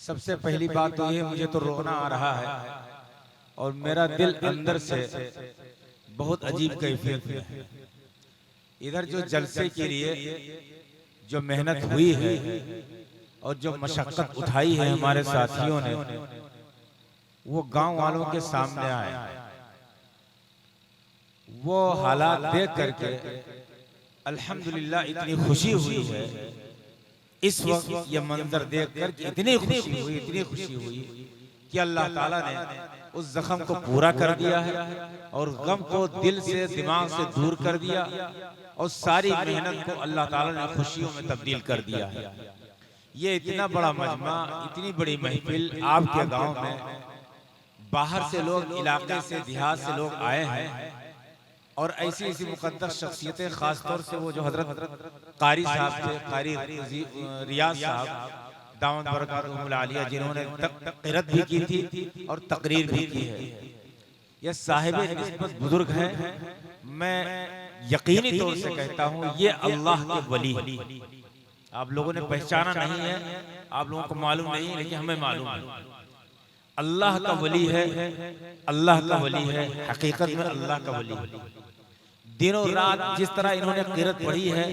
सबसे पहली बात तो ये, मुझे तो रोना आ रहा है और मेरा दिल अंदर से बहुत अजीब कैफियत में है। इधर जो जलसे के लिए जो मेहनत हुई है और जो मशक्कत उठाई है हमारे साथियों ने, वो गांव वालों के सामने आए। वो हालात देख करके अल्हम्दुलिल्लाह इतनी खुशी हुई है। इस वक्त ये मंजर देख कर इतनी खुशी हुई कि अल्लाह ताला ने उस जख्म को पूरा कर दिया है और गम को दिल से दिमाग से दूर कर दिया और सारी मेहनत को अल्लाह ताला ने खुशियों में तब्दील कर दिया है। ये इतना बड़ा मजमा, इतनी बड़ी महफिल आपके गांव में, बाहर से लोग, इलाके से, देहात से लोग आए हैं और ऐसी ऐसी मुकद्दस शख्सियतें, खासतौर से वो जो हजरत कारी साहब थे, कारी रियाज साहब दामद बरकातुहुल आलिया, जिन्होंने तक़रीर भी की थी और तकरीर भी की है। ये साहिब निस्बत बुजुर्ग हैं। मैं यकीनी तौर से कहता हूँ ये अल्लाह के वली हैं। आप लोगों ने पहचाना नहीं है, आप लोगों को मालूम नहीं, लेकिन हमें मालूम है अल्लाह का वली है। अल्लाह का वली है, हकीकत में अल्लाह का वली है। दिनों रात जिस तरह इन्होंने क़िरत पढ़ी है,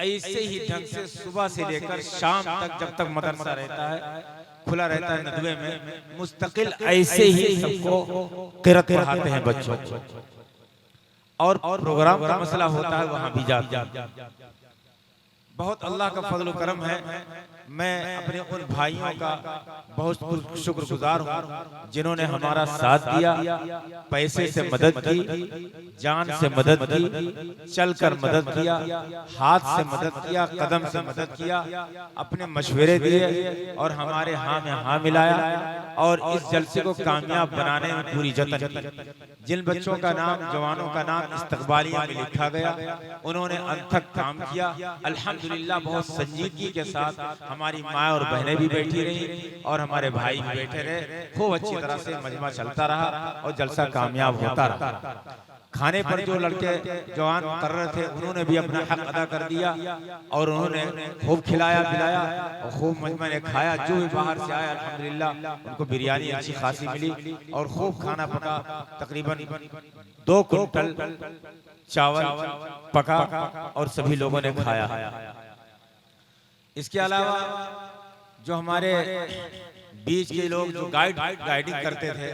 ऐसे ही ढंग से सुबह से लेकर शाम तक, जब तक मदरसा रहता है, खुला रहता है नदवे में, मुस्तकिल ऐसे ही सबको क़िरत पढ़ाते हैं बच्चों को। और प्रोग्राम का मसला होता है, वहां भी जाते हैं। बहुत अल्लाह का फजल करम है। मैं अपने उन भाइयों का बहुत शुक्रगुजार हूँ जिन्होंने हमारा साथ दिया, पैसे से मदद की, जान से मदद की, चलकर मदद किया, हाथ से मदद किया, कदम से मदद किया, अपने मशवरे दिए और हमारे हाँ में हाँ मिलाया और इस जलसे को कामयाब बनाने में पूरी जतन की। जिन बच्चों का नाम, जवानों का नाम इस्तकबालिया में लिखा गया, उन्होंने अनथक काम किया। अल्हम्दुलिल्लाह बहुत संजीदगी के साथ हमारी माँ और बहनें भी बैठी रही और हमारे भाई भी बैठे रहे। खूब अच्छी तरह से मजमा चलता रहा और जलसा कामयाब होता रहा। खाने पर जो लड़के जवान कर रहे थे, उन्होंने भी अपना हक अदा कर दिया और उन्होंने खूब खिलाया पिलाया और खूब मजमा ने खाया। जो भी बाहर से आया अल्हम्दुलिल्लाह उनको बिरयानी अच्छी खासी मिली और खूब खाना पका। तकरीबन 2 कुंटल चावल पका और सभी लोगों ने खाया। इसके अलावा जो हमारे बीच के लोग जो गाइडिंग करते थे,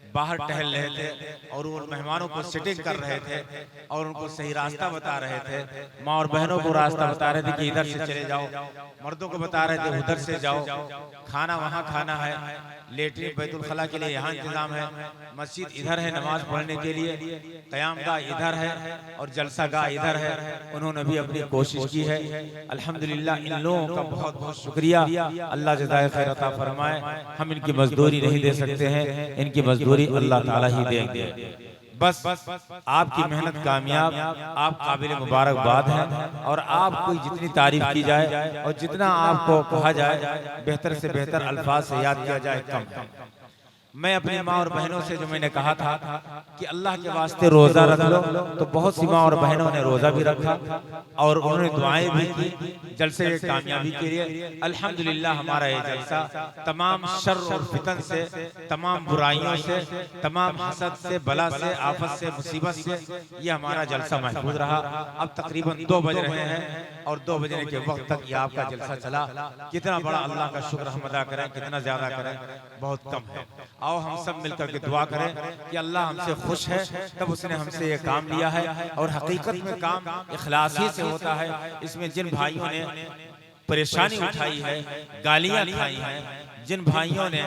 बाहर टहल रहे थे और उन मेहमानों को सिटिंग कर रहे थे और उनको सही रास्ता बता रहे थे। माँ और बहनों को रास्ता बता रहे थे कि इधर से चले जाओ, मर्दों को बता रहे थे उधर से जाओ, खाना वहाँ खाना है, लेटरिन बैतुल खला के लिए यहाँ इंतजाम है, मस्जिद इधर है नमाज पढ़ने के लिए, क़याम गाह इधर है और जलसा गाह इधर है। उन्होंने भी अपनी कोशिश की है। अल्हम्दुलिल्लाह इन लोगों का बहुत बहुत शुक्रिया। अल्लाह जज़ाए खैर अता फरमाए। हम इनकी मजदूरी नहीं दे सकते हैं, इनकी मजदूरी अल्लाह ताला ही देंगे। बस आपकी मेहनत कामयाब, आप काबिल मुबारकबाद हैं और आपको जितनी तारीफ की जाए और जितना आपको कहा जाए, बेहतर से बेहतर अल्फाज से याद किया जाए, कम है। मैं अपनी माँ और बहनों से जो मैंने कहा था कि अल्लाह के वास्ते रोज़ा रख लो, तो बहुत सी माँ और बहनों ने रोज़ा भी रखा और उन्होंने दुआएं भी की जलसे की कामयाबी के लिए। अल्हम्दुलिल्लाह हमारा ये जलसा तमाम शर और फितन से, तमाम बुराइयों से, तमाम हसद से, बला से, आफत से, मुसीबत से ये हमारा जलसा महफूज रहा। अब तकरीबन 2 बज रहे हैं और 2 बजने के वक्त तक ये आपका जलसा चला। कितना बड़ा अल्लाह का शुक्र हम अदा करें, कितना ज्यादा करें, बहुत कम है। आओ हम सब मिलकर के दुआ करें कि अल्लाह हमसे खुश है तब उसने हमसे ये काम लिया है और हकीकत में काम इखलासी से होता है। इसमें जिन भाइयों ने परेशानी उठाई है, गालियां खाई हैं, जिन भाइयों ने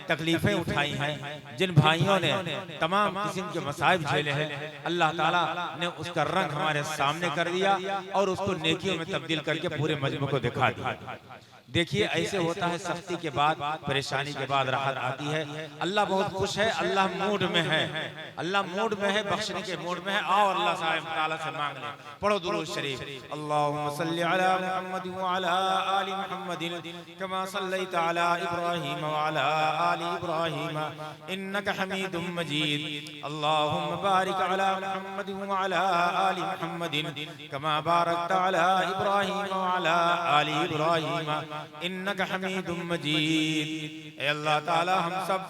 तकलीफें उठाई हैं, जिन भाइयों ने तमाम किस्म के मसाइब झेले हैं, अल्लाह ताला ने उसका रंग हमारे सामने कर दिया और उसको नेकियों में तब्दील करके पूरे मजमू को दिखा दिया। देखिए ऐसे होता है, सख्ती के बाद, परेशानी के बाद राहत आती है। अल्लाह बहुत खुश है, अल्लाह मूड में है, अल्लाह मूड में है, बख्शने के मूड में है। आओ अल्लाह ताला से मांग ले। पढ़ो दुरूद शरीफ। अल्लाहुम्मा सल्लि अला मुहम्मद व अला आलि मुहम्मद कमा सल्लैता अला इब्राहीम व अला आलि इब्राहीम इन्नका हमीदुम मजीद। अल्लाहुम्मा बारिक अला मुहम्मद व अला आलि मुहम्मद कमा बारकता अला इब्राहीम व अला आलि इब्राहीम इन्नका हमीदुम मजीद। ऐ अल्लाह ताला हम सब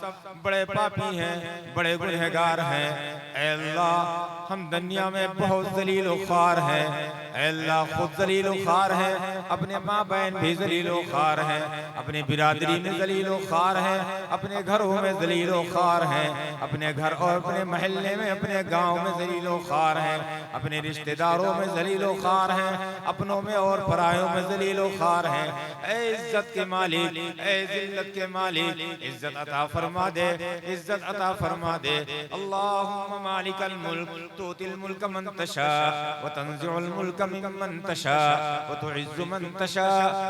बड़े पापी हैं, बड़े गुनहगार हैं। ऐ अल्लाह हम दुनिया में बहुत जलील व ख्वार हैं। ऐ अल्लाह खुद जलील व ख्वार है, अपने माँ बहन भी जलील व ख्वार है, अपने बिरादरी में जलील व ख्वार है, अपने घरों में जलील व ख्वार है, अपने घर और अपने महल्ले में अपने गांव में जलील व ख्वार है, अपने रिश्तेदारों में जलील व ख्वार है, अपनों में और परायों में जलील व ख्वार है। ऐ इज्जत के मालिक, ऐ जिल्लत के मालिक, इज्जत अता फरमा दे, इज्जत अता फरमा दे। अल्लाहुम्मा मालिकल मुल्क तुतिल मुल्क मन तशा व तंज़िउल मुल्क मिम्मन तशा व तुइज़्ज़ु मन तशा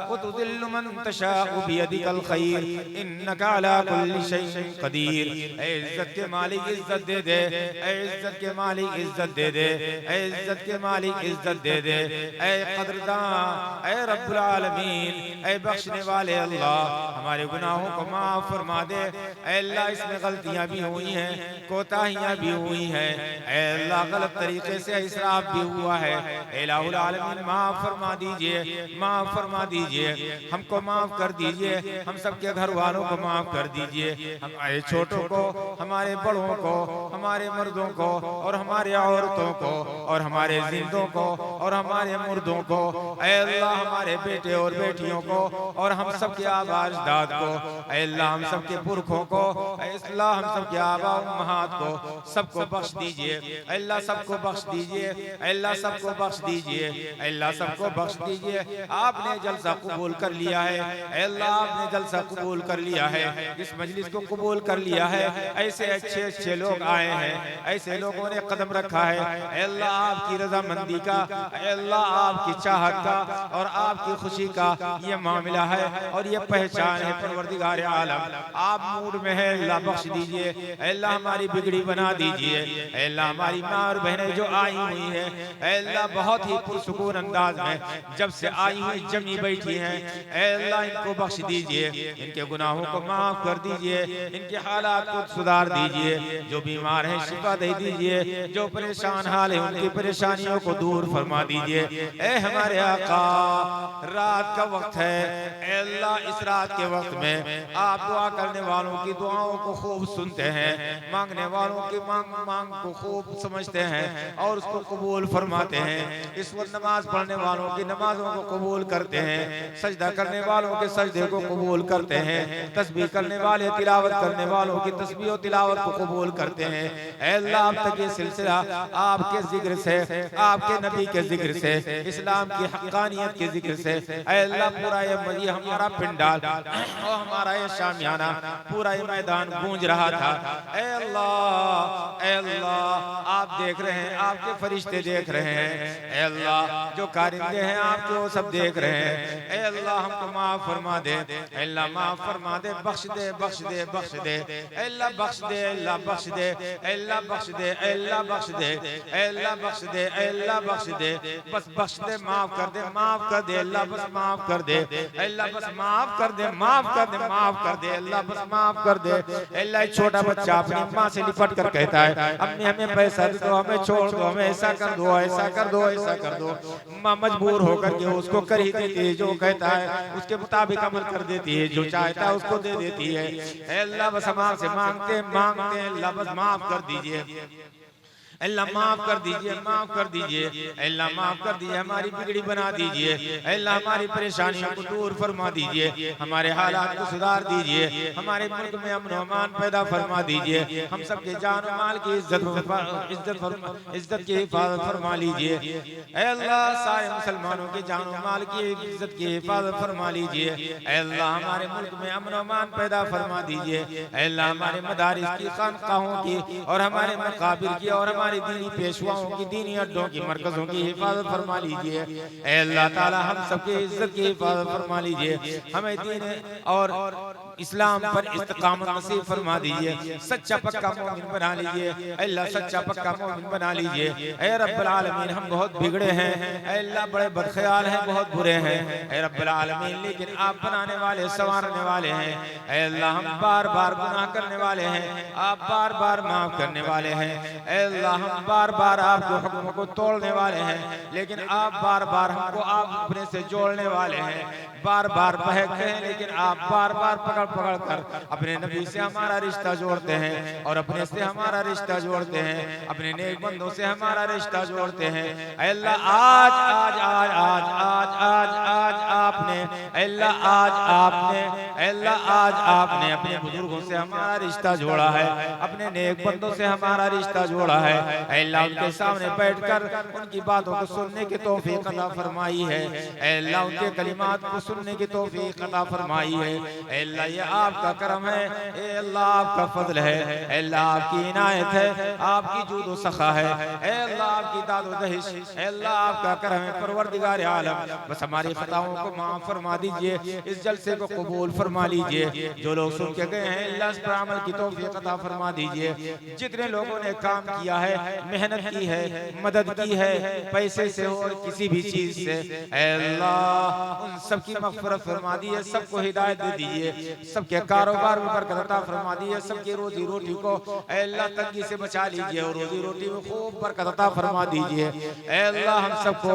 व तुज़िल्लु मन तशा बियदिकल खैर इन्नका अला कुल्लि शैइन कदीर। ऐ इज्जत के मालिक इज्जत दे दे, ऐ इज्जत के मालिक इज्जत दे दे, ऐ इज्जत के मालिक इज्जत दे दे। ऐ कदरदां, ऐ रब्बुल आलमीन, ऐ बख्शने वाले अल्लाह हमारे गुनाहों को माफ फरमा दे। ऐ अल्लाह इसमें गलतियां भी हुई हैं, कोताहियां भी हुई हैं। ऐ अल्लाह गलत तरीके से इसराफ भी हुआ है। इलाहुल आलमीन माफ फरमा दीजिए, माफ फरमा दीजिए, हमको माफ कर दीजिए, हम सबके घर वालों को माफ कर दीजिए, हमारे छोटों को, हमारे बड़ों को, हमारे मर्दों को और हमारे औरतों को और हमारे जिंदों को और हमारे मुर्दों को। ऐ अल्लाह हमारे बेटे और बेटियों को और हम सबके आबाज दाद को, ऐ अल्लाह हम सबके पुरखों को, ऐ अल्लाह हम सबके आबा उम्महात को सबको बख्श दीजिए। अल्लाह सबको बख्श दीजिए, अल्लाह सबको बख्श दीजिए, अल्लाह सबको बख्श दीजिए। आपने जलसा कबूल कर लिया है, अल्लाह आपने जलसा कबूल कर लिया है, इस मजलिस को कबूल कर लिया है। ऐसे अच्छे अच्छे लोग आए हैं, ऐसे लोगों ने कदम रखा है। अल्लाह आपकी रजामंदी का, अल्लाह आपकी चाहत का और आपकी खुशी का ये मामला है और ये पहचान है। परवरदिगार आलम आप मूड में है, अल्लाह बख्श दीजिए, अल्लाह हमारी बिगड़ी बना दीजिए। अल्लाह हमारी माँ और बहनें जो आई हुई है, अल्लाह बहुत ही पुरसुकून अंदाज में जब से आई हुई जमी बैठी हैं, अल्लाह इनको बख्श दीजिए, इनके गुनाहों को माफ कर दीजिए, इनके हालात को सुधार दीजिए। जो बीमार हैं शिफा दे दीजिए, जो परेशान हाल है उनकी परेशानियों को दूर फरमा दीजिए। ऐ हमारे आका रात का वक्त है, अल्लाह इस रात के वक्त में आप दुआ करने वालों की दुआओं को खूब सुनते हैं, मांगने वालों की मांग को खूब समझते हैं और उसको कबूल फरमाते हैं। इस वक्त नमाज पढ़ने वालों की नमाजों को कबूल करते हैं, सजदा करने वालों के सजदे को कबूल करते हैं, तस्बीह करने वाले तिलावत करने वालों की तस्बीह और तिलावत को कबूल करते हैं। ऐ अल्लाह अब तक ये सिलसिला आपके जिक्र से, आपके नबी के जिक्र से, इस्लाम की हक़ानियत के जिक्र से, ऐ अल्लाह पूरा ये हमारा पिंडाल और हमारा ये शामियाना पूरा ये मैदान गूंज रहा था। ऐ अल्लाह आप देख रहे हैं, आपके फरिश्ते देख रहे हैं। ऐ अल्लाह जो कारिंदे हैं आपके वो सब देख रहे हैं। ऐ अल्लाह हमको माफ फरमा दे, अल्लाह माफ फरमा दे, बख्श दे, बख्श दे, बख्श दे, अल्लाह बख्श दे, अल्लाह बख्श दे, अल्लाह बख्श दे, अल्लाह बख्श दे, अल्लाह बख्श दे, अल्लाह बख्श दे, बस बख्श दे, माफ कर दे, माफ कर दे, अल्लाह बस माफ कर दे, अल्लाह बस माफ कर दे, माफ कर दे, माफ कर दे, अल्लाह बस माफ कर दे। अल्लाह छोटा बच्चा अपनी माँ से लिपट कर कहता है, अम्मी हमें पैसा दे दो, हमें छोड़ दो, हमें ऐसा कर दो, ऐसा कर दो, ऐसा कर दो। माँ मजबूर होकर के उसको कर ही देती है, जो कहता है उसके मुताबिक अमल कर देती है, जो चाहता है उसको दे देती है। अल्लाह बस हम आपसे मांगते मांगते अल्लाह बस माफ कर दीजिए, अल्लाह माफ कर दीजिए, माफ कर दीजिए, अल्लाह माफ कर दीजिए, हमारी बिगड़ी बना दीजिए, अल्लाह हमारी परेशानियों को दूर फरमा दीजिए, हमारे हालात को सुधार दीजिए, हमारे मुल्क में अमन अमान पैदा फरमा दीजिए, हम सबके जान और माल की इज्जत की हिफाजत फरमा लीजिए। अल्लाह सारे मुसलमानों के जान और माल की इज्जत की हिफाजत फरमा लीजिए। अल्लाह हमारे मुल्क में अमन अमान पैदा फरमा दीजिए। अल्लाह हमारे मदारिस की, खानकाहों की और हमारे मकाबिर की और हमारे दीनी पेशवाओं की, दीनी अड्डों की, मरकजों की हिफाजत फरमा लीजिए। ऐ अल्लाह ताला हम सबके इज्जत की हिफाजत फरमा लीजिए, हमें दीन और इस्लाम पर इस्तिकामत नसीब फरमा दीजिए, सच्चा पक्का मोमिन बना लीजिए। अल्लाह सच्चा पक्का मोमिन बना लीजिए। ऐ रब्बुल आलमीन हम बहुत बिगड़े हैं, अल्लाह बड़े बदख्याल हैं, बहुत बुरे हैं। ऐ रब्बुल आलमीन लेकिन आप बनाने वाले, संवारने वाले हैं। ऐ अल्लाह हम बार बार गुनाह करने वाले हैं, आप बार बार माफ करने वाले हैं। ऐ अल्लाह हम बार बार आपके हुक्म को तोड़ने वाले हैं, लेकिन आप बार बार हमको आप अपने से जोड़ने वाले हैं। बार बार बहकते हैं, लेकिन आप बार बार पकड़ पकड़ कर अपने नबी से हमारा रिश्ता जोड़ते हैं और अपने से हमारा रिश्ता जोड़ते हैं, अपने नेक बंदों से हमारा रिश्ता जोड़ते हैं। अल्लाह आज आज आज आज आज आज आज आपने अल्लाह आज आपने अल्लाह आज आपने अपने बुजुर्गों से हमारा रिश्ता जोड़ा है, अपने नेक बंदों से हमारा रिश्ता जोड़ा है। अल्लाह उनके सामने बैठकर उनकी बातों को सुनने की तौफीक अता फरमाई है। अल्लाह उनके कलिमात को सुनने की तौफीक अता फरमाई है। अल्लाह ये आपका करम है, अल्लाह आपका फजल है, अल्लाह आपकी इनायत है, आपकी जूद व सखा है, अल्लाह आपकी दाद व दहिश, अल्लाह आपका करम है। परवरदिगार आलम बस हमारी खताओं को माफ फरमा दीजिए, इस जलसे को कबूल फरमा लीजिए। जो लोग सुन के गए हैं अल्लाह इस पर अमल की तौफीक अता फरमा दीजिए। जितने लोगों ने काम किया है, मेहनत की है, मदद की है, पैसे से हो और किसी भी चीज से, अल्लाह उन सबकी मग़फ़िरत फरमा दीजिए, सबको हिदायत दे दीजिए, सबके कारोबार में बरकत अता फरमा दीजिए, सबकी रोजी रोटी को अल्लाह तंगी से बचा लीजिए और रोजी रोटी में खूब बरकत अता फरमा दीजिए। अल्लाह हम सबको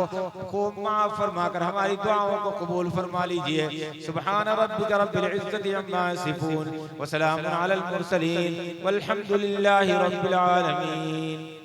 खूब माफ फरमा कर हमारी दुआओं को कबूल फरमा लीजिए। सुब्हान रब्बिका रब्बिल इज्जति अम्मा यसिफून व सलामुन अलल मुरसलीन वल्हम्दुलिल्लाहि रब्बिल आलमीन।